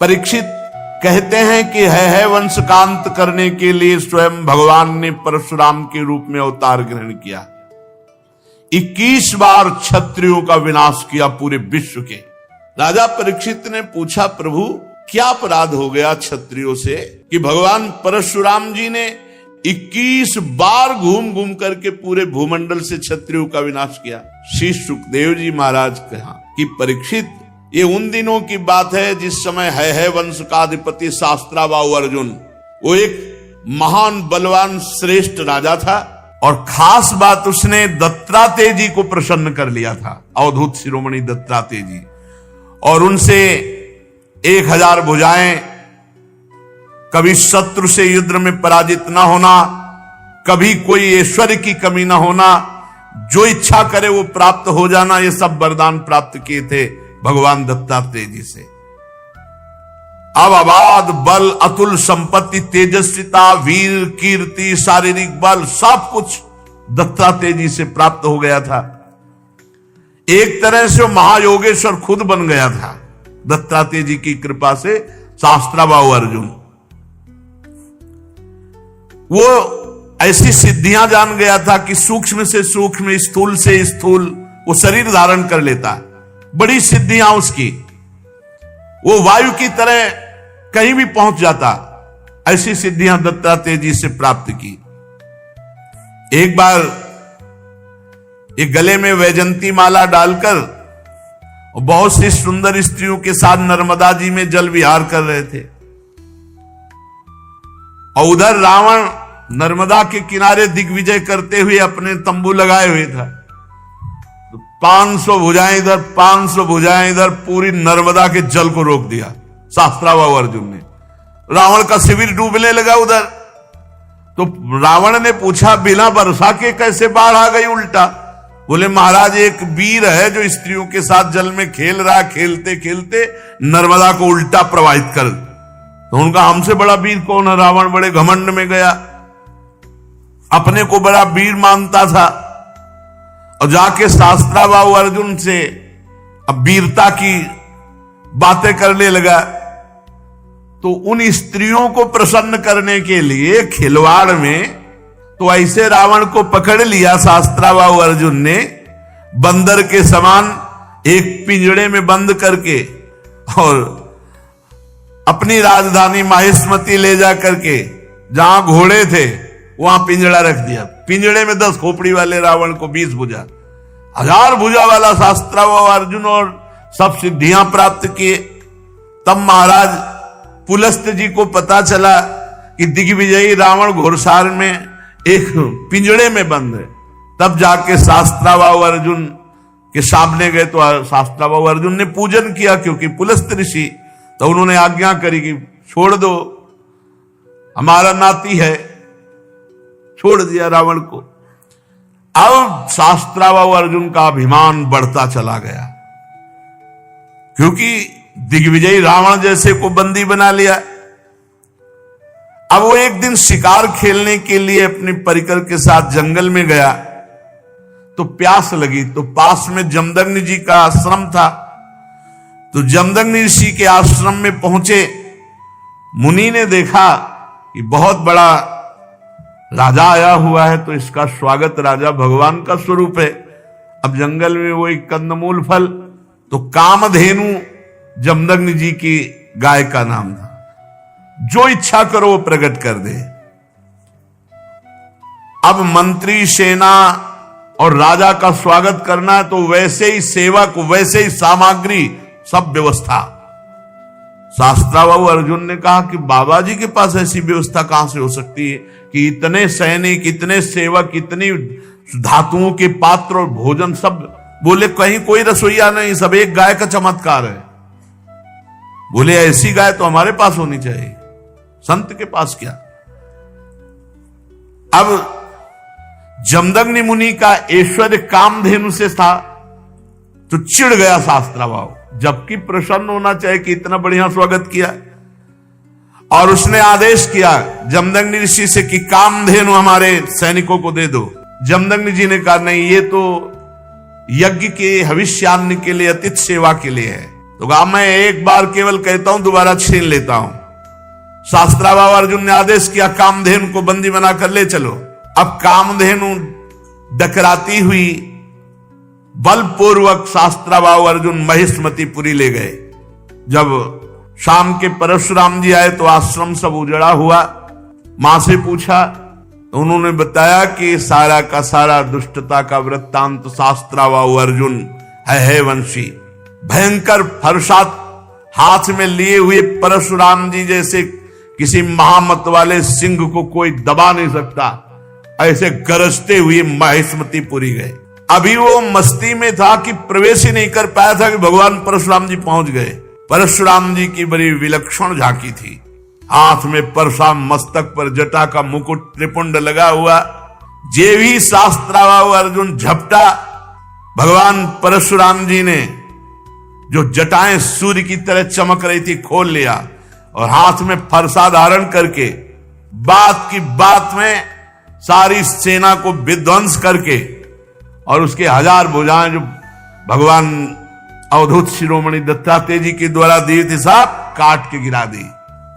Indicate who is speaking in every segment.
Speaker 1: परीक्षित कहते हैं कि है वंश का अंत करने के लिए स्वयं भगवान ने परशुराम के रूप में अवतार ग्रहण किया। 21 बार क्षत्रियों का विनाश किया पूरे विश्व के। राजा परीक्षित ने पूछा, प्रभु क्या अपराध हो गया क्षत्रियों से कि भगवान परशुराम जी ने 21 बार घूम घूम करके पूरे भूमंडल से क्षत्रियों का विनाश किया। श्री सुखदेव जी महाराज कहा कि परीक्षित, ये उन दिनों की बात है जिस समय है वंश का अधिपति शास्त्राबाहु अर्जुन, वो एक महान बलवान श्रेष्ठ राजा था और खास बात उसने दत्तात्रेय जी को प्रसन्न कर लिया था, अवधूत शिरोमणि दत्तात्रेय जी, और उनसे 1000 भुजाएं, कभी शत्रु से युद्ध में पराजित न होना, कभी कोई ऐश्वर्य की कमी न होना, जो इच्छा करे वो प्राप्त हो जाना, ये सब वरदान प्राप्त किए थे भगवान दत्तात्रेय जी से। अब अबाध बल, अतुल संपत्ति, तेजस्विता, वीर, कीर्ति, शारीरिक बल, सब कुछ दत्तात्रेय जी से प्राप्त हो गया था। एक तरह से वो महायोगेश्वर खुद बन गया था दत्तात्रेय जी की कृपा से। शास्त्राबाहु अर्जुन वो ऐसी सिद्धियां जान गया था कि सूक्ष्म से सूक्ष्म, स्थूल से स्थूल वो शरीर धारण कर लेता। बड़ी सिद्धियां उसकी, वो वायु की तरह कहीं भी पहुंच जाता। ऐसी सिद्धियां दत्तात्रेय जी से प्राप्त की। एक बार एक गले में वैजंती माला डालकर बहुत सी सुंदर स्त्रियों के साथ नर्मदा जी में जल विहार कर रहे थे और उधर रावण नर्मदा के किनारे दिग्विजय करते हुए अपने तंबू लगाए हुए था। 500 भुजाएं इधर, 500 भुजाएं इधर, पूरी नर्मदा के जल को रोक दिया शास्त्राबाहु अर्जुन ने। रावण का शिविर डूबने लगा उधर। तो रावण ने पूछा, बिना वर्षा के कैसे बाढ़ आ गई उल्टा? बोले, महाराज एक वीर है जो स्त्रियों के साथ जल में खेल रहा, खेलते खेलते नर्मदा को उल्टा प्रवाहित कर। तो उनका हमसे बड़ा वीर कौन है? रावण बड़े घमंड में गया, अपने को बड़ा वीर मानता था और जाके शास्त्राबाहु अर्जुन से अब वीरता की बातें करने लगा। तो उन स्त्रियों को प्रसन्न करने के लिए खिलवाड़ में तो ऐसे रावण को पकड़ लिया शास्त्राबाहु अर्जुन ने, बंदर के समान एक पिंजड़े में बंद करके, और अपनी राजधानी माहिष्मती ले जा करके जहां घोड़े थे वहां पिंजड़ा रख दिया। पिंजड़े में 10 खोपड़ी वाले रावण को 20 भुजा, 1000 भुजा वाला शास्त्राबाहु अर्जुन, और सब सिद्धियां प्राप्त किए। तब महाराज पुलस्त जी को पता चला कि दिग्विजयी रावण घोड़सार में एक पिंजड़े में बंद है। तब जाके शास्त्राबाहु अर्जुन के सामने गए तो शास्त्राबाहु अर्जुन ने पूजन किया, क्योंकि पुलस्त ऋषि, तो उन्होंने आज्ञा करी कि छोड़ दो, हमारा नाती है। छोड़ दिया रावण को। अब शास्त्राबाहु अर्जुन का अभिमान बढ़ता चला गया, क्योंकि दिग्विजयी रावण जैसे को बंदी बना लिया। अब वो एक दिन शिकार खेलने के लिए अपने परिकर के साथ जंगल में गया तो प्यास लगी। तो पास में जमदग्नि जी का आश्रम था। तो जमदग्नि ऋषि के आश्रम में पहुंचे। मुनि ने देखा कि बहुत बड़ा राजा आया हुआ है, तो इसका स्वागत, राजा भगवान का स्वरूप है। अब जंगल में वो एक कंदमूल फल, तो कामधेनु जमदग्नि जी की गाय का नाम था। जो इच्छा करो वो प्रकट कर दे। अब मंत्री, सेना और राजा का स्वागत करना है, तो वैसे ही सेवक, वैसे ही सामग्री, सब व्यवस्था। शास्त्राबाहु अर्जुन ने कहा कि बाबा जी के पास ऐसी व्यवस्था कहां से हो सकती है कि इतने सैनिक, इतने सेवक, इतनी धातुओं के पात्र और भोजन सब। बोले, कहीं कोई रसोईया नहीं, सब एक गाय का चमत्कार है। बोले, ऐसी गाय तो हमारे पास होनी चाहिए, संत के पास क्या। अब जमदग्नि मुनि का ऐश्वर्य कामधेनु से था, तो चिढ़ गया शास्त्राबाहु, जबकि प्रसन्न होना चाहिए कि इतना बढ़िया स्वागत किया। और उसने आदेश किया जमदग्नि ऋषि से कि कामधेनु हमारे सैनिकों को दे दो। जमदग्नि जी ने कहा, नहीं, ये तो यज्ञ के हविष्यान्न के लिए, अतिथि सेवा के लिए है। तो कहा मैं एक बार केवल कहता हूं, दोबारा छीन लेता हूं। शास्त्राबाहु अर्जुन ने आदेश किया, कामधेनु को बंदी बनाकर ले चलो। अब कामधेनु डकराती हुई बलपूर्वक शास्त्राबाहु अर्जुन महिष्मतीपुरी ले गए। जब शाम के परशुराम जी आए तो आश्रम सब उजड़ा हुआ। मां से पूछा तो उन्होंने बताया कि सारा का सारा दुष्टता का वृत्तांत शास्त्राबाहु अर्जुन है वंशी। भयंकर फरसात हाथ में लिए हुए परशुराम जी जैसे किसी महामत वाले सिंह को कोई दबा नहीं सकता, ऐसे गरजते हुए महिष्मतीपुरी गए। अभी वो मस्ती में था कि प्रवेश ही नहीं कर पाया था कि भगवान परशुराम जी पहुंच गए। परशुराम जी की बड़ी विलक्षण झांकी थी। हाथ में परशुराम, मस्तक पर जटा का मुकुट, त्रिपुंड लगा हुआ। जे भी शास्त्राबाहु अर्जुन झपटा, भगवान परशुराम जी ने जो जटाएं सूर्य की तरह चमक रही थी खोल लिया और हाथ में फरसा धारण करके बात की बात में सारी सेना को विध्वंस करके और उसके 1000 भुजाएं जो भगवान अवधूत शिरोमणि दत्तात्रेय जी के द्वारा दी थी सब काट के गिरा दी।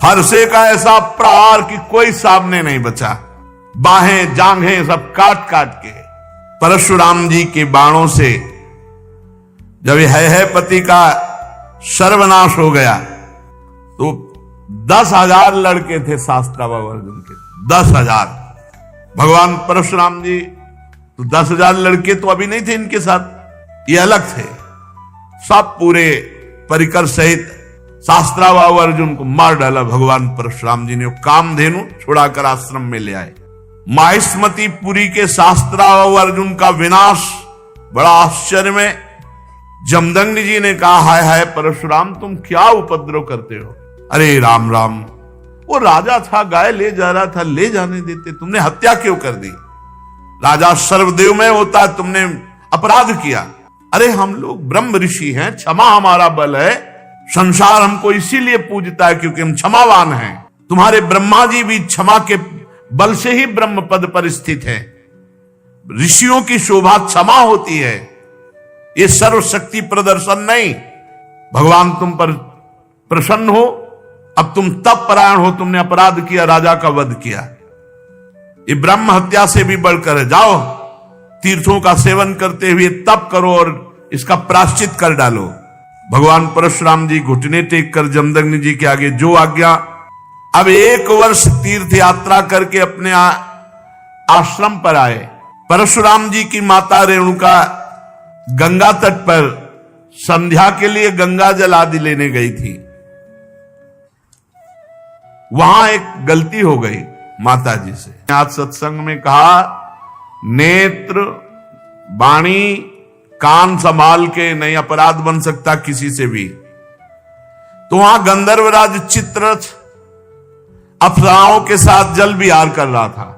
Speaker 1: फरसे का ऐसा प्रहार कि कोई सामने नहीं बचा। बाहें जांघें सब काट काट के। परशुराम जी के बाणों से जब है पति का सर्वनाश हो गया तो 10,000 लड़के थे शास्त्राबाहु अर्जुन के, 10,000। भगवान परशुराम जी तो 10,000 लड़के तो अभी नहीं थे इनके साथ, ये अलग थे। सब पूरे परिकर सहित शास्त्राबाहु अर्जुन को मार डाला भगवान परशुराम जी ने। कामधेनु छुड़ाकर आश्रम में ले आए। महिष्मतीपुरी के शास्त्राबाहु अर्जुन का विनाश बड़ा आश्चर्य में। जमदग्नि जी ने कहा, हाय हाय परशुराम, तुम क्या उपद्रव करते हो? अरे राम राम, वो राजा था, गाय ले जा रहा था, ले जाने देते, तुमने हत्या क्यों कर दी? राजा सर्वदेवमय होता है, तुमने अपराध किया। अरे हम लोग ब्रह्म ऋषि हैं, क्षमा हमारा बल है, संसार हमको इसीलिए पूजता है क्योंकि हम क्षमावान हैं। तुम्हारे ब्रह्मा जी भी क्षमा के बल से ही ब्रह्म पद पर स्थित है। ऋषियों की शोभा क्षमा होती है, ये सर्वशक्ति प्रदर्शन नहीं। भगवान तुम पर प्रसन्न हो, अब तुम तप परायण हो, तुमने अपराध किया, राजा का वध किया, ये ब्रह्म हत्या से भी बढ़कर है। जाओ तीर्थों का सेवन करते हुए तप करो और इसका प्रायश्चित कर डालो। भगवान परशुराम जी घुटने टेक कर जमदग्नि जी के आगे जो आज्ञा। अब 1 वर्ष तीर्थ यात्रा करके अपने आश्रम पर आए। परशुराम जी की माता रेणुका गंगा तट पर संध्या के लिए गंगा जल आदि लेने गई थी। वहां एक गलती हो गई माता जी से। आज सत्संग में कहा, नेत्र वाणी कान संभाल के नहीं, अपराध बन सकता किसी से भी। तो वहां गंधर्वराज चित्ररथ अप्सराओं के साथ जल विहार कर रहा था।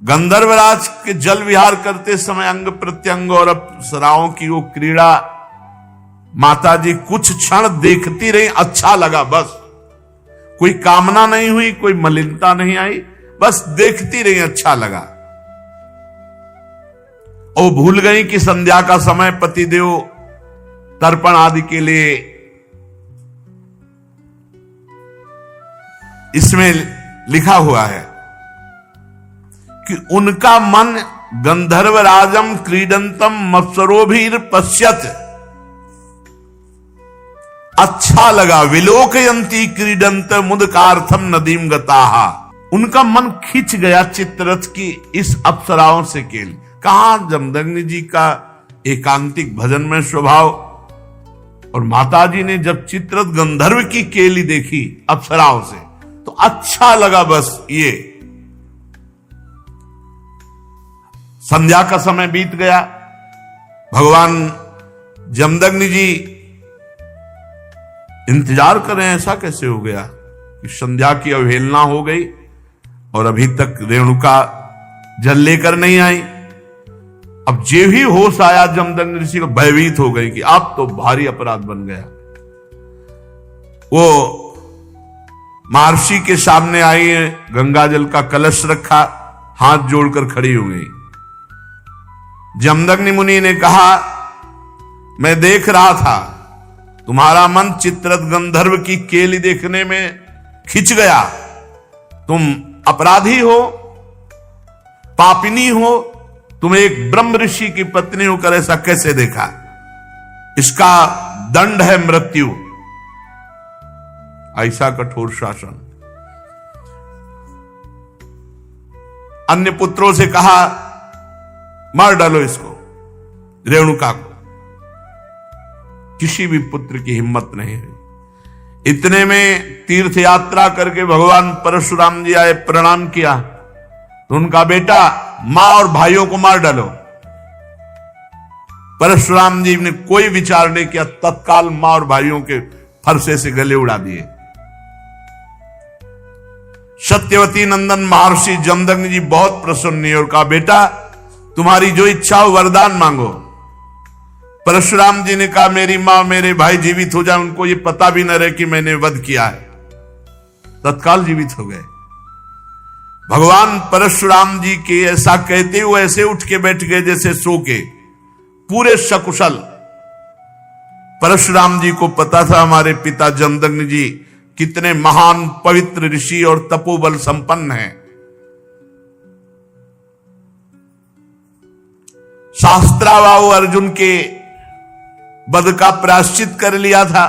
Speaker 1: गंधर्वराज के जल विहार करते समय अंग प्रत्यंग और अप्सराओं की वो क्रीड़ा माता जी कुछ क्षण देखती रही। अच्छा लगा, बस कोई कामना नहीं हुई, कोई मलिनता नहीं आई, बस देखती रही, अच्छा लगा। और भूल गई कि संध्या का समय पतिदेव तर्पण आदि के लिए इसमें लिखा हुआ है कि उनका मन गंधर्वराजम क्रीडंतम मत्सरोभिर पश्यत, अच्छा लगा। विलोकयंती क्रीडंत मुदकार्थम नदीम गताहा, उनका मन खिंच गया चित्ररथ की इस अप्सराओं से केल। कहा जमदग्नि जी का एकांतिक भजन में स्वभाव, और माता जी ने जब चित्ररथ गंधर्व की केली देखी अप्सराओं से तो अच्छा लगा। बस ये संध्या का समय बीत गया। भगवान जमदग्नि जी इंतजार करें, ऐसा कैसे हो गया कि संध्या की अवहेलना हो गई और अभी तक रेणुका जल लेकर नहीं आई। अब जे भी होश आया जमदग्नि ऋषि को, भयभीत हो गई कि अब तो भारी अपराध बन गया। वो महर्षि के सामने आई है, गंगा जल का कलश रखा, हाथ जोड़कर खड़ी हो गई। जमदग्नि मुनि ने कहा मैं देख रहा था, तुम्हारा मन चित्ररथ गंधर्व की केली देखने में खिंच गया। तुम अपराधी हो, पापिनी हो, तुम एक ब्रह्म ऋषि की पत्नी होकर ऐसा कैसे देखा? इसका दंड है मृत्यु। ऐसा कठोर शासन। अन्य पुत्रों से कहा, मार डालो इसको, रेणुका को। किसी भी पुत्र की हिम्मत नहीं हुई। इतने में तीर्थ यात्रा करके भगवान परशुराम जी आए, प्रणाम किया तो उनका बेटा, मां और भाइयों को मार डालो। परशुराम जी ने कोई विचार नहीं किया, तत्काल मां और भाइयों के फरसे से गले उड़ा दिए। सत्यवती नंदन महर्षि जमदग्नि जी बहुत प्रसन्न हुए और कहा, बेटा तुम्हारी जो इच्छा हो वरदान मांगो। परशुराम जी ने कहा, मेरी मां मेरे भाई जीवित हो जाए, उनको ये पता भी न रहे कि मैंने वध किया है। तत्काल जीवित हो गए। भगवान परशुराम जी के ऐसा कहते हुए ऐसे उठ के बैठ गए जैसे सो के, पूरे सकुशल। परशुराम जी को पता था हमारे पिता जमदग्नि जी कितने महान पवित्र ऋषि और तपोबल संपन्न हैं। शास्त्रावाहु अर्जुन के वध का प्रायश्चित कर लिया था।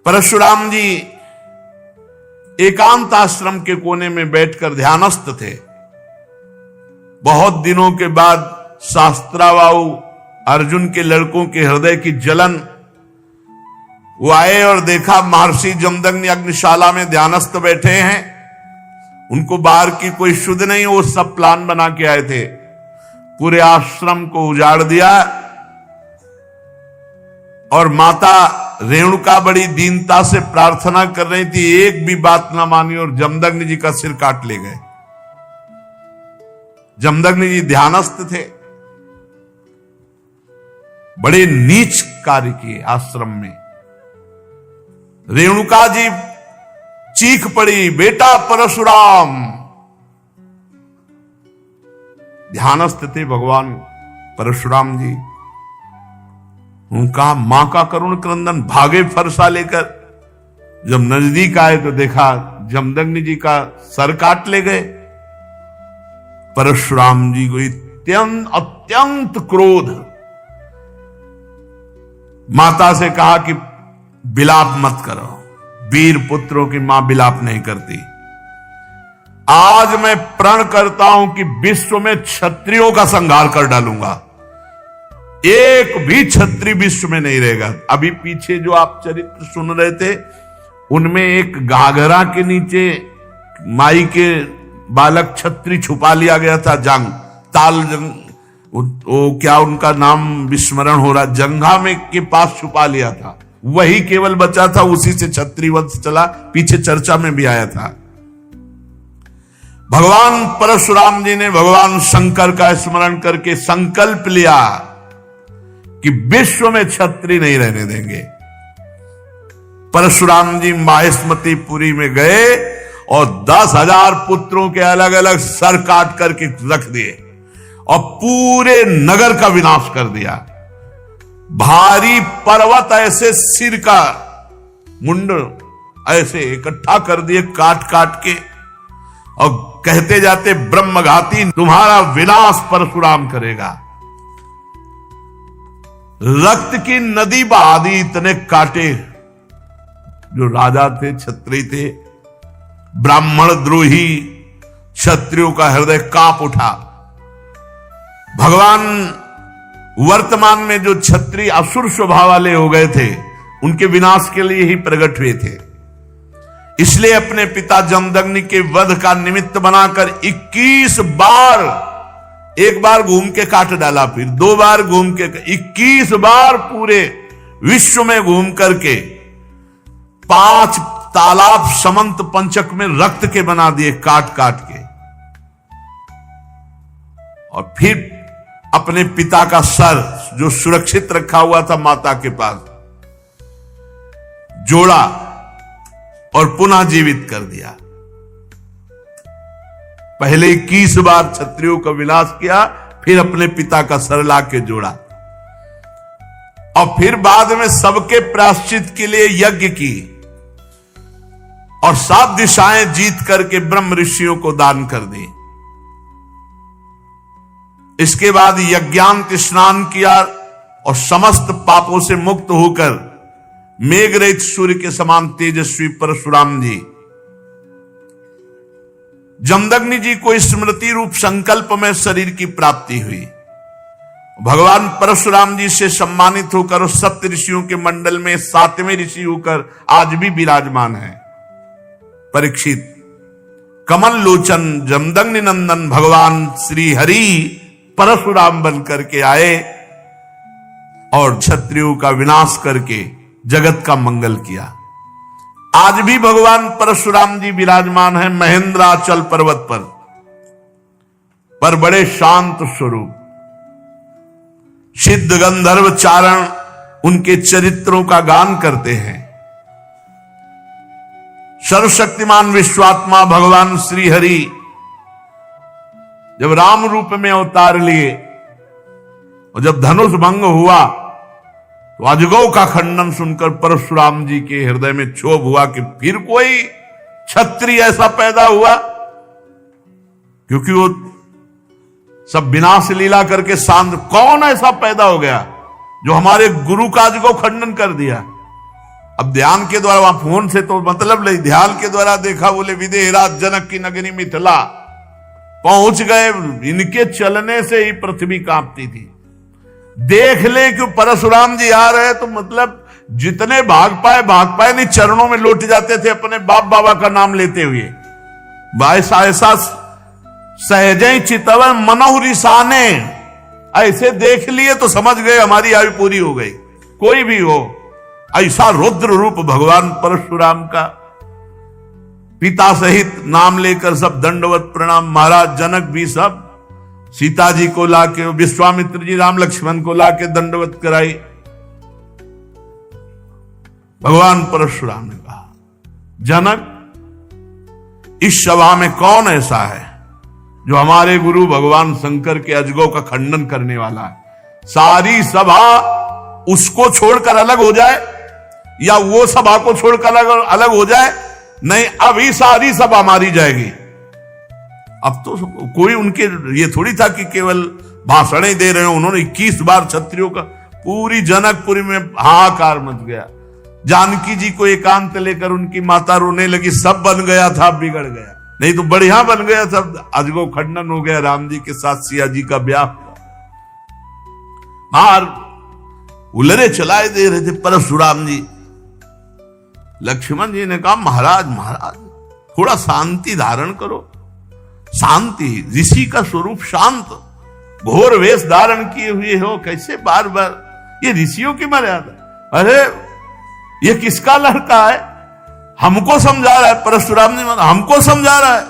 Speaker 1: परशुराम जी एकांत आश्रम के कोने में बैठकर ध्यानस्थ थे। बहुत दिनों के बाद शास्त्रावाहु अर्जुन के लड़कों के हृदय की जलन, वो आए और देखा महर्षि जमदग्नि अग्निशाला में ध्यानस्थ बैठे हैं। उनको बाहर की कोई शुद्ध नहीं, वो सब प्लान बना के आए थे। पूरे आश्रम को उजाड़ दिया और माता रेणुका बड़ी दीनता से प्रार्थना कर रही थी, एक भी बात ना मानी और जमदग्नि जी का सिर काट ले गए। जमदग्नि जी ध्यानस्थ थे। बड़े नीच कार्य किए आश्रम में। रेणुका जी चीख पड़ी, बेटा परशुराम। ध्यानस्थ थे भगवान परशुराम जी। उनका मां का करुण क्रंदन, भागे फरसा लेकर। जब नजदीक आए तो देखा जमदग्नि जी का सर काट ले गए। परशुराम जी को अत्यंत क्रोध। माता से कहा कि बिलाप मत करो, वीर पुत्रों की मां बिलाप नहीं करती। आज मैं प्रण करता हूं कि विश्व में क्षत्रियों का संहार कर डालूंगा, एक भी क्षत्रिय विश्व में नहीं रहेगा। अभी पीछे जो आप चरित्र सुन रहे थे, उनमें एक घाघरा के नीचे माई के बालक क्षत्रिय छुपा लिया गया था। जंग, वो क्या उनका नाम विस्मरण हो रहा, जंघा में के पास छुपा लिया था। वही केवल बचा था, उसी से क्षत्रिय वंश चला। पीछे चर्चा में भी आया था। भगवान परशुराम जी ने भगवान शंकर का स्मरण करके संकल्प लिया कि विश्व में क्षत्रिय नहीं रहने देंगे। परशुराम जी माहेश्मतीपुरी में गए और 10,000 पुत्रों के अलग अलग सर काट करके रख दिए और पूरे नगर का विनाश कर दिया। भारी पर्वत ऐसे सिर का मुंड ऐसे इकट्ठा कर दिए काट काट के, और कहते जाते ब्रह्मघाती तुम्हारा विनाश परशुराम करेगा। रक्त की नदी बहा दी, इतने काटे। जो राजा थे, क्षत्रिय थे, ब्राह्मण द्रोही क्षत्रियों का हृदय कांप उठा। भगवान वर्तमान में जो क्षत्रिय असुर स्वभाव वाले हो गए थे, उनके विनाश के लिए ही प्रकट हुए थे। इसलिए अपने पिता जमदग्नि के वध का निमित्त बनाकर 21 बार, एक बार घूम के काट डाला, फिर 2 बार घूम के, 21 बार पूरे विश्व में घूम करके 5 तालाब समंत पंचक में रक्त के बना दिए काट काट के। और फिर अपने पिता का सर जो सुरक्षित रखा हुआ था माता के पास, जोड़ा और पुनः जीवित कर दिया। पहले 21 बार क्षत्रियों का विनाश किया, फिर अपने पिता का सर ला के जोड़ा। और फिर बाद में सबके प्रायश्चित के लिए यज्ञ की और 7 दिशाएं जीत करके ब्रह्म ऋषियों को दान कर दी। इसके बाद यज्ञांत स्नान किया और समस्त पापों से मुक्त होकर मेघ रहित सूर्य के समान तेजस्वी परशुराम जी जमदग्नि जी को स्मृति रूप संकल्प में शरीर की प्राप्ति हुई। भगवान परशुराम जी से सम्मानित होकर उस 7 ऋषियों के मंडल में 7वें ऋषि होकर आज भी विराजमान है। परीक्षित कमल लोचन जमदग्नि नंदन भगवान श्री हरि परशुराम बन करके आए और क्षत्रियों का विनाश करके जगत का मंगल किया। आज भी भगवान परशुराम जी विराजमान है महेंद्राचल पर्वत पर बड़े शांत स्वरूप। सिद्ध गंधर्व चारण उनके चरित्रों का गान करते हैं। सर्वशक्तिमान विश्वात्मा भगवान श्री हरि जब राम रूप में अवतार लिए और जब धनुष भंग हुआ तो अजगौ का खंडन सुनकर परशुराम जी के हृदय में क्षोभ हुआ कि फिर कोई क्षत्रिय ऐसा पैदा हुआ, क्योंकि वो सब विनाश लीला करके शांत, कौन ऐसा पैदा हो गया जो हमारे गुरु का अजगौ खंडन कर दिया। अब ध्यान के द्वारा, वहां फोन से तो मतलब नहीं, ध्यान के द्वारा देखा, बोले विदेहराज जनक की नगरी मिथिला पहुंच गए। इनके चलने से ही पृथ्वी कांपती थी। देख ले कि परशुराम जी आ रहे तो मतलब जितने भाग पाए नहीं, चरणों में लौट जाते थे अपने बाप बाबा का नाम लेते हुए। ऐसा सहजय चितवन मनोह रिसाने, ऐसे देख लिए तो समझ गए हमारी आयु पूरी हो गई। कोई भी हो, ऐसा रुद्र रूप भगवान परशुराम का। पिता सहित नाम लेकर सब दंडवत प्रणाम। महाराज जनक भी सब सीता जी को लाके, विश्वामित्र जी राम लक्ष्मण को लाके दंडवत कराई। भगवान परशुराम ने कहा, जनक इस सभा में कौन ऐसा है जो हमारे गुरु भगवान शंकर के अजगौ का खंडन करने वाला है। सारी सभा उसको छोड़कर अलग हो जाए या वो सभा को छोड़कर अलग हो जाए, नहीं अभी सारी सभा मारी जाएगी। अब तो कोई उनके ये थोड़ी था कि केवल भाषणें दे रहे हो। उन्होंने 21 बार क्षत्रियों का, पूरी जनकपुरी में हाहाकार मच गया। जानकी जी को एकांत लेकर उनकी माता रोने लगी, सब बन गया था बिगड़ गया, नहीं तो बढ़िया बन गया, सब अजगौ खंडन हो गया। राम जी के साथ सिया जी का ब्याह हुआ। मार उलरे चलाए दे रहे थे परशुराम जी। लक्ष्मण जी ने कहा, महाराज थोड़ा शांति धारण करो। शांति, ऋषि का स्वरूप शांत, घोर वेश धारण किए हुए हो, कैसे बार बार, ये ऋषियों की मर्यादा। अरे ये किसका लड़का है, हमको समझा रहा है। परशुराम जी हमको समझा रहा है,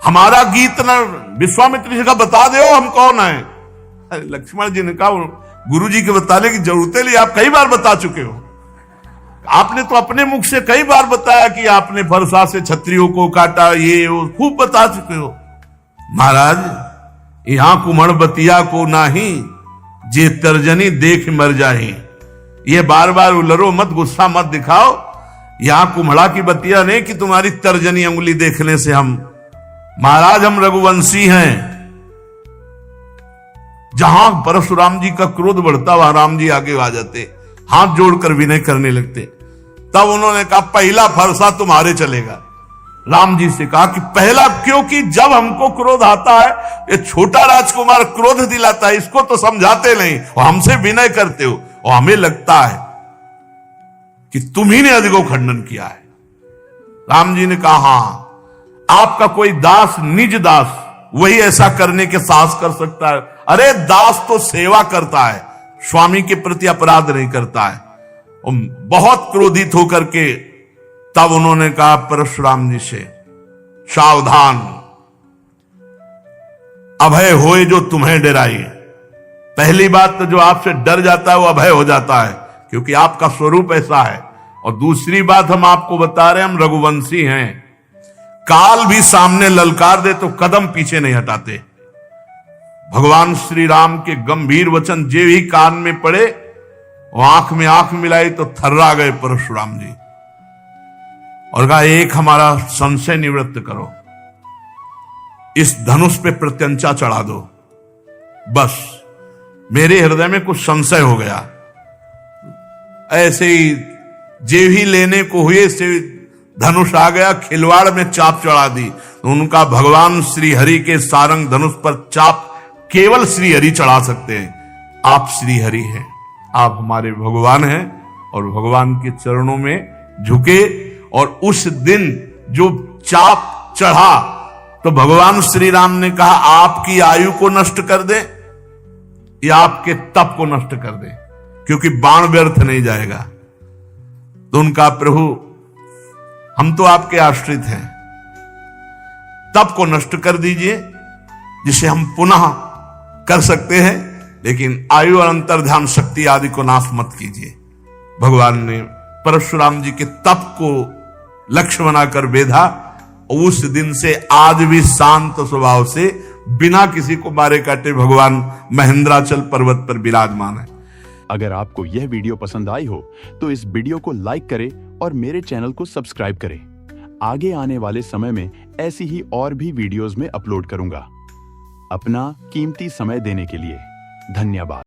Speaker 1: हमारा गीत न विश्वामित्र जी का बता दो हम कौन है। अरे लक्ष्मण जी ने कहा, गुरु जी के बताने की जरूरत नहीं, आप कई बार बता चुके हो। आपने तो अपने मुख से कई बार बताया कि आपने फरसा से क्षत्रियों को काटा, ये वो खूब बता चुके हो। महाराज यहां कुमड़ बतिया को नाही, जे तर्जनी देख मर जाए। ये बार बार उलरो मत, गुस्सा मत दिखाओ। यहां कुम्हड़ा की बतिया नहीं कि तुम्हारी तर्जनी उंगली देखने से हम, महाराज हम रघुवंशी हैं। जहां परशुराम जी का क्रोध बढ़ता वहां राम जी आगे आ जाते, हाथ जोड़कर विनय करने लगते। तब उन्होंने कहा, पहला फरसा तुम्हारे चलेगा। राम जी से कहा कि पहला, क्योंकि जब हमको क्रोध आता है, ये छोटा राजकुमार क्रोध दिलाता है, इसको तो समझाते नहीं और हमसे विनय करते हो, और हमें लगता है कि तुम ही ने अजगौ खंडन किया है। राम जी ने कहा, हां आपका कोई दास, निज दास, वही ऐसा करने के साहस कर सकता है। अरे दास तो सेवा करता है, स्वामी के प्रति अपराध नहीं करता है। बहुत क्रोधित होकर के तब उन्होंने कहा परशुराम जी से, सावधान, अभय होए जो तुम्हें डराए। पहली बात तो जो आपसे डर जाता है वो अभय हो जाता है, क्योंकि आपका स्वरूप ऐसा है। और दूसरी बात हम आपको बता रहे हैं, हम रघुवंशी हैं। काल भी सामने ललकार दे तो कदम पीछे नहीं हटाते। भगवान श्री राम के गंभीर वचन जे ही कान में पड़े वो आंख में आंख मिलाई तो थर्रा गए परशुराम जी और कहा, एक हमारा संशय निवृत्त करो, इस धनुष पे प्रत्यंचा चढ़ा दो, बस मेरे हृदय में कुछ संशय हो गया। ऐसे ही जेवी लेने को हुए से धनुष आ गया, खिलवाड़ में चाप चढ़ा दी। तो उनका भगवान श्री हरि के सारंग धनुष पर चाप केवल श्री हरि चढ़ा सकते हैं। आप श्री हरि हैं, आप हमारे भगवान हैं और भगवान के चरणों में झुके। और उस दिन जो चाप चढ़ा तो भगवान श्री राम ने कहा, आपकी आयु को नष्ट कर दे या आपके तप को नष्ट कर दे, क्योंकि बाण व्यर्थ नहीं जाएगा। तो उनका, प्रभु हम तो आपके आश्रित हैं, तप को नष्ट कर दीजिए जिसे हम पुनः कर सकते हैं, लेकिन आयु और अंतर ध्यान शक्ति आदि को नाश मत कीजिए। भगवान ने परशुराम जी के तप को लक्ष्य बनाकर बेधा। उस दिन से आज भी शांत स्वभाव से बिना किसी को मारे काटे भगवान महेंद्राचल पर्वत पर विराजमान है।
Speaker 2: अगर आपको यह वीडियो पसंद आई हो तो इस वीडियो को लाइक करें और मेरे चैनल को सब्सक्राइब करें। आगे आने वाले समय में ऐसी ही और भी वीडियोस में अपलोड करूंगा। अपना कीमती समय देने के लिए धन्यवाद।